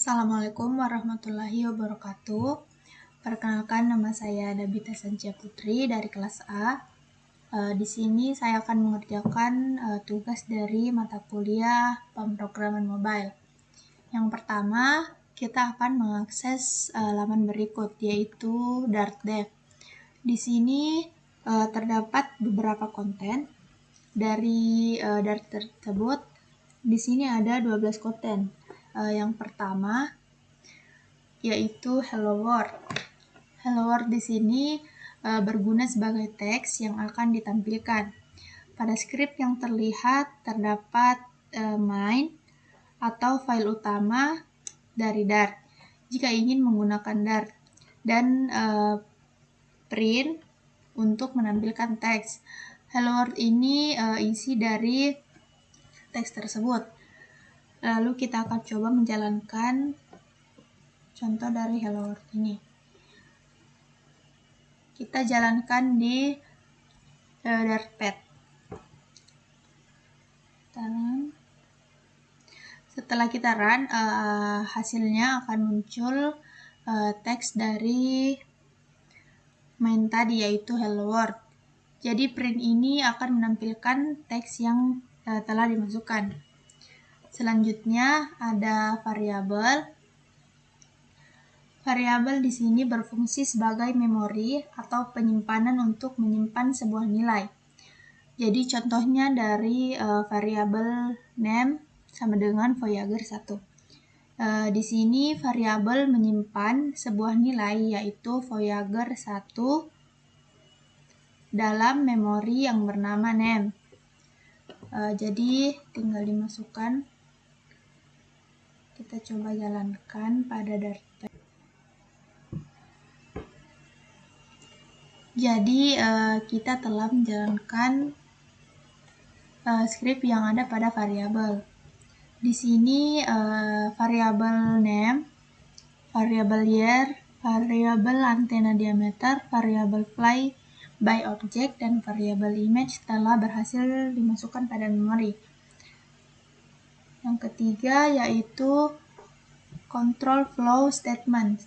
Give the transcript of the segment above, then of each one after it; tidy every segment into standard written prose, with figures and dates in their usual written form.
Assalamualaikum warahmatullahi wabarakatuh. Perkenalkan, nama saya Dabita Sancia Putri dari kelas A. Di sini saya akan mengerjakan tugas dari mata kuliah pemrograman mobile. Yang pertama, kita akan mengakses laman berikut, yaitu Dartdev. Di sini terdapat beberapa konten dari Dart tersebut. Di sini ada 12 konten. Yang pertama yaitu Hello World. Hello World di sini berguna sebagai teks yang akan ditampilkan. Pada skrip yang terlihat terdapat main atau file utama dari Dart. Jika ingin menggunakan Dart dan print untuk menampilkan teks. Hello World ini isi dari teks tersebut. Lalu kita akan coba menjalankan contoh dari Hello World ini. Kita jalankan di Dartpad. Setelah kita run, hasilnya akan muncul teks dari main tadi, yaitu Hello World. Jadi print ini akan menampilkan teks yang telah dimasukkan. Selanjutnya ada variabel. Variabel di sini berfungsi sebagai memori atau penyimpanan untuk menyimpan sebuah nilai. Jadi contohnya dari variabel name sama dengan Voyager 1. Di sini variabel menyimpan sebuah nilai, yaitu Voyager 1 dalam memori yang bernama name. Jadi tinggal dimasukkan. Kita coba jalankan pada Dartpad. Jadi kita telah menjalankan skrip yang ada pada variabel. Di sini variabel name, variabel year, variabel antena diameter, variabel fly by object, dan variabel image telah berhasil dimasukkan pada memori. Yang ketiga yaitu control flow statement.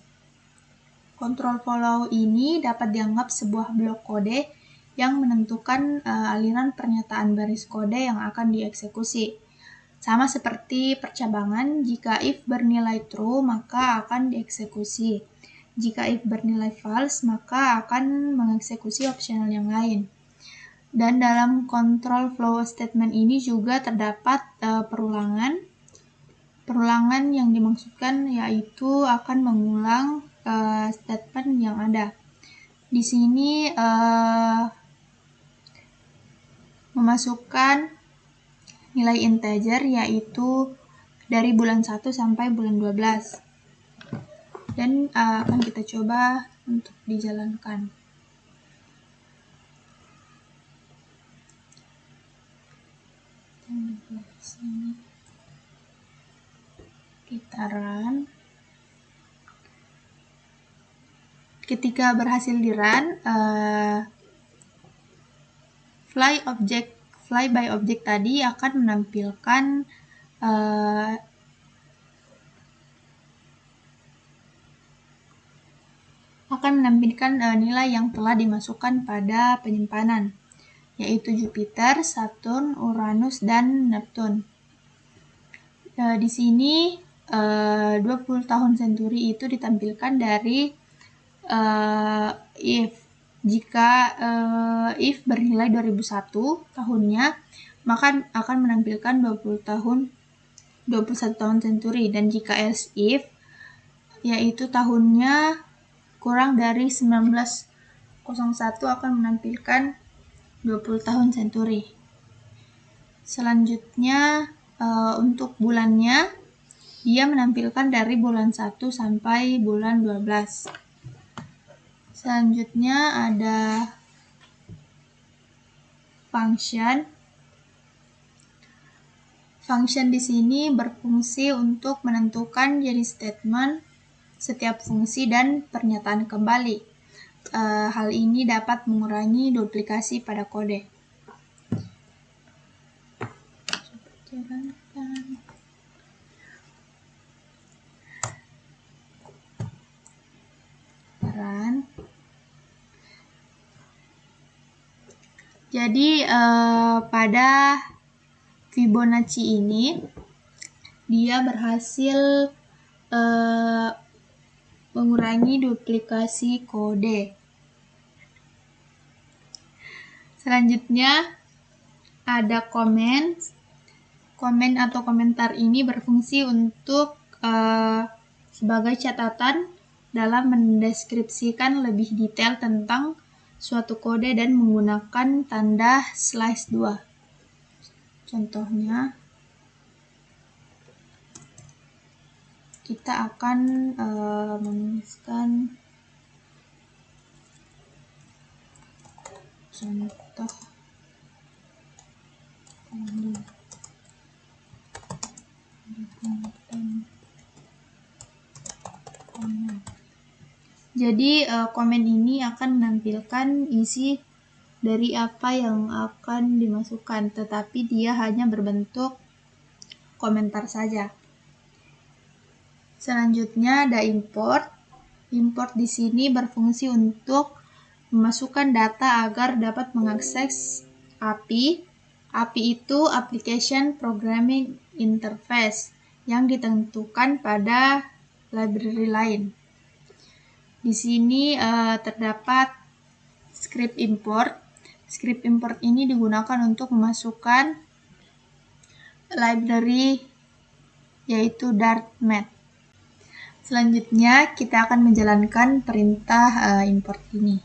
Control flow ini dapat dianggap sebuah blok kode yang menentukan aliran pernyataan baris kode yang akan dieksekusi. Sama seperti percabangan, jika if bernilai true maka akan dieksekusi. Jika if bernilai false maka akan mengeksekusi opsional yang lain. Dan dalam control flow statement ini juga terdapat perulangan. Perulangan yang dimaksudkan yaitu akan mengulang statement yang ada. Di sini memasukkan nilai integer, yaitu dari bulan 1 sampai bulan 12. Dan akan kita coba untuk dijalankan. Kita run. Ketika berhasil di run, fly by object tadi akan menampilkan nilai yang telah dimasukkan pada penyimpanan, yaitu Jupiter, Saturn, Uranus, dan Neptune. Di sini 20 tahun Century itu ditampilkan dari if. Jika if bernilai 2001 tahunnya, maka akan menampilkan 21 tahun Century. Dan jika else if, yaitu tahunnya kurang dari 1901, akan menampilkan 20 tahun Century. Selanjutnya untuk bulannya, dia menampilkan dari bulan 1 sampai bulan 12. Selanjutnya ada function. Function di sini berfungsi untuk menentukan jenis statement, setiap fungsi, dan pernyataan kembali. Hal ini dapat mengurangi duplikasi pada kode. Jadi pada Fibonacci ini dia berhasil mengurangi duplikasi kode. Selanjutnya ada komen. Komen atau komentar ini berfungsi untuk sebagai catatan dalam mendeskripsikan lebih detail tentang suatu kode dan menggunakan tanda slice 2. Contohnya, kita akan menuliskan contoh Jadi komen ini akan menampilkan isi dari apa yang akan dimasukkan, tetapi dia hanya berbentuk komentar saja. Selanjutnya ada import. Import di sini berfungsi untuk memasukkan data agar dapat mengakses API. API itu Application Programming Interface yang ditentukan pada library lain. Di sini terdapat script import. Script import ini digunakan untuk memasukkan library yaitu Dart Math. Selanjutnya kita akan menjalankan perintah import ini.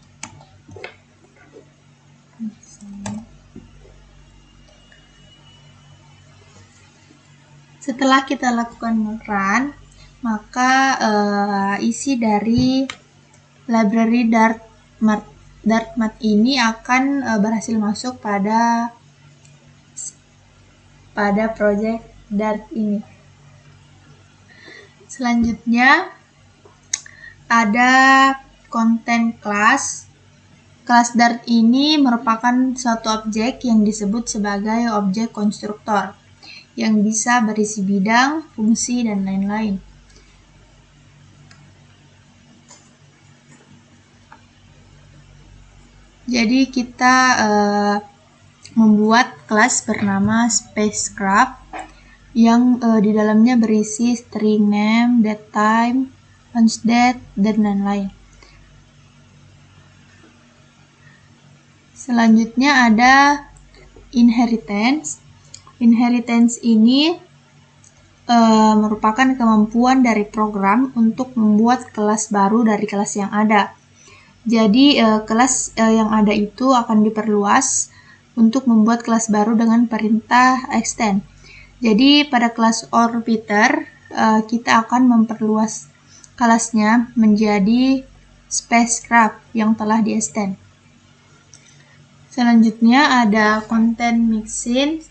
Setelah kita lakukan run, maka isi dari library Dart Math ini akan berhasil masuk pada project Dart ini. Selanjutnya ada content class. Kelas Dart ini merupakan suatu objek yang disebut sebagai objek konstruktor yang bisa berisi bidang, fungsi, dan lain-lain. Jadi kita membuat kelas bernama spacecraft yang di dalamnya berisi string name, date time, launch date, dan lain-lain. Selanjutnya ada inheritance. Inheritance ini merupakan kemampuan dari program untuk membuat kelas baru dari kelas yang ada. Jadi kelas yang ada itu akan diperluas untuk membuat kelas baru dengan perintah extend. Jadi pada kelas orbiter kita akan memperluas kelasnya menjadi spacecraft yang telah di-extend. Selanjutnya ada content mixin.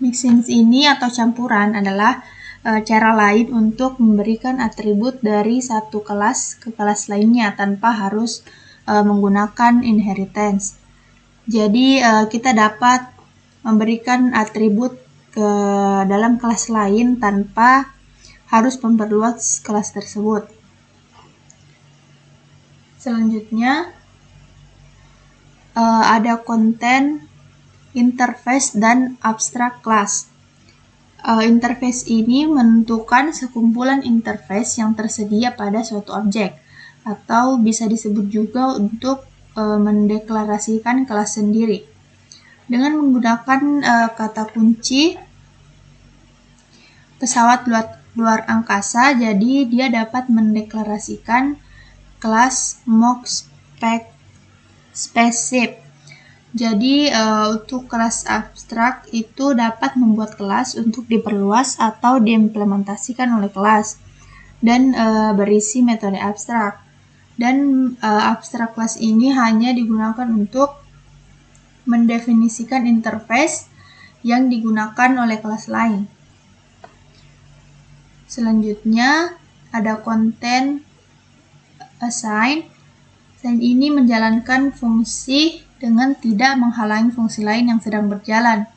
Mixin ini atau campuran adalah cara lain untuk memberikan atribut dari satu kelas ke kelas lainnya tanpa harus menggunakan inheritance. Jadi kita dapat memberikan atribut ke dalam kelas lain tanpa harus memperluas kelas tersebut. Selanjutnya ada content interface dan abstract class. Interface ini menentukan sekumpulan interface yang tersedia pada suatu objek, atau bisa disebut juga untuk mendeklarasikan kelas sendiri. Dengan menggunakan kata kunci pesawat luar angkasa, jadi dia dapat mendeklarasikan kelas mock spaceship. Jadi untuk kelas abstrak itu dapat membuat kelas untuk diperluas atau diimplementasikan oleh kelas dan berisi metode abstrak. Dan abstrak kelas ini hanya digunakan untuk mendefinisikan interface yang digunakan oleh kelas lain. Selanjutnya ada content assign. Assign ini menjalankan fungsi dengan tidak menghalangi fungsi lain yang sedang berjalan.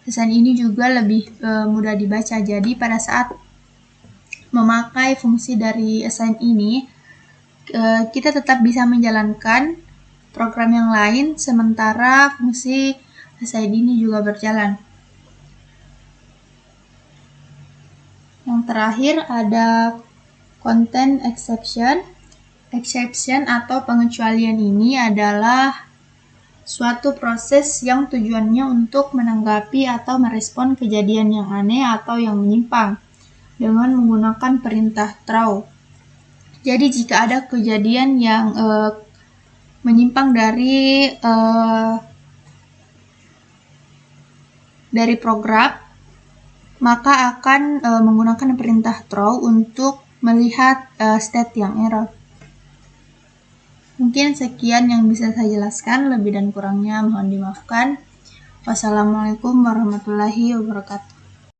Assign ini juga lebih mudah dibaca. Jadi pada saat memakai fungsi dari assign ini, kita tetap bisa menjalankan program yang lain, sementara fungsi SID ini juga berjalan. Yang terakhir ada content exception. Exception atau pengecualian ini adalah suatu proses yang tujuannya untuk menanggapi atau merespon kejadian yang aneh atau yang menyimpang dengan menggunakan perintah throw. Jadi jika ada kejadian yang menyimpang dari program, maka akan menggunakan perintah throw untuk melihat state yang error. Mungkin sekian yang bisa saya jelaskan, lebih dan kurangnya mohon dimaafkan. Wassalamualaikum warahmatullahi wabarakatuh.